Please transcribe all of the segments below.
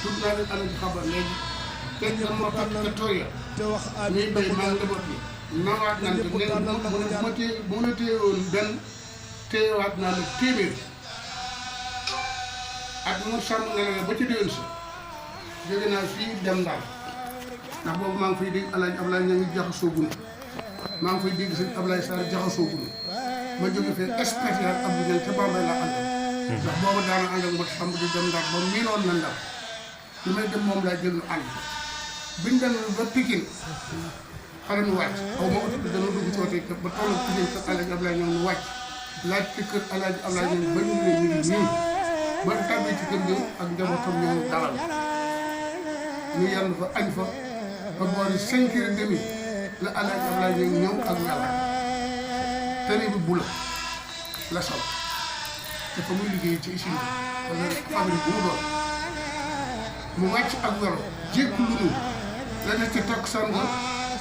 tudd naa leen Alaaji Xabar léegi tey jii moo tax ca tool ya ñuy béy maa ngi njaboot bi nawaat naan te nee na bu ma téye woon benn téyewaat naa la téeméer ak mu sàmm nga ne ba ci déwén si jóge naa fii dem Ndar ndax boobu maa ngi fay dégg Alaaji Ablaye ña ngi jaxasoo gunu maa ngi fay dégg sëñ Ablaye Sarr jaxasoo gunu ma jóge fee spécial Abdou Dieng ca Bambey laa àndal ndax boobu daana ànd ak ma xam di dem Ndar ba miinoon na Ndar li may dem moom laa jël lu ànd biñ dem ba Pikine xale nu wàcc xaw ma oto bi dana dugg ci oto yi ba tollu Pikine kër Alaaji Ablaye ñoom nu wàcc laaj ci kër Alaaji Ablaye ñoom ba ñu ngi nii ba tàbbee ci kër gi ak njabootam ñoom dalal ñu yenn fa añ fa ba boori 5h30 la Alaaji Ablaye ñëw ak yàlla tëri bi bula la sol te fa muy liggéey ci usine bi wala fabrique bu mu doon mu wàcc ak welo jékku lu nu la ne ci takk sanga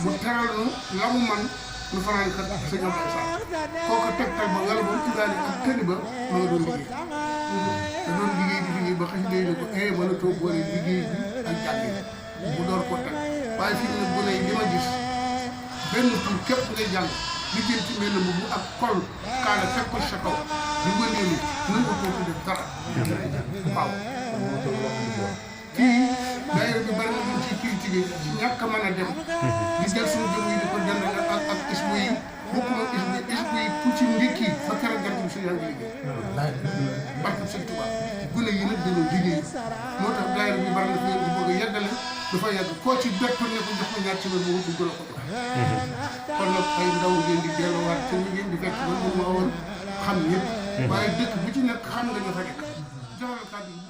mu teral nu la mu man nu fanaan kat sëñ Ablaye Sarr kooku tegtal ba welo ba mu indaale ak tëri ba ma nga doon liggéey da doon liggéey di liggéey ba xëy day ne ko mën a toog boole liggéey bi ak jàng mu door ko teg waaye fii mu ne gone yi li ma gis benn tur képp ngay jàng liggéey ci mel bu ak kol kaala fekk ko sa kaw di wëndeelu mën nga koo def dara waaw kii daayira bi bari na ñu ci critiqué ci ñàkk a mën a dem di jël suñu jëm yi di ko dend ak isbu yi bokkuma isbu yi ku ci ndékki ba keroog jant bi si yaa ngi liggéey barke Sëñ Tuubaa gune yi nag dañoo liggéey moo tax daayira bi bari na fi ngeen di bëgg a yeggale dafa yàgg koo ci bettoon ne ko jox ko ñaar ci wér boobu du la ko jox kon nag ay ndaw ngeen di delluwaat te ñu ngeen di fekk ba mu ma woon xam ñëpp waaye dëkk bu ci nekk xam nga ña fa nekk joxal kàddu yi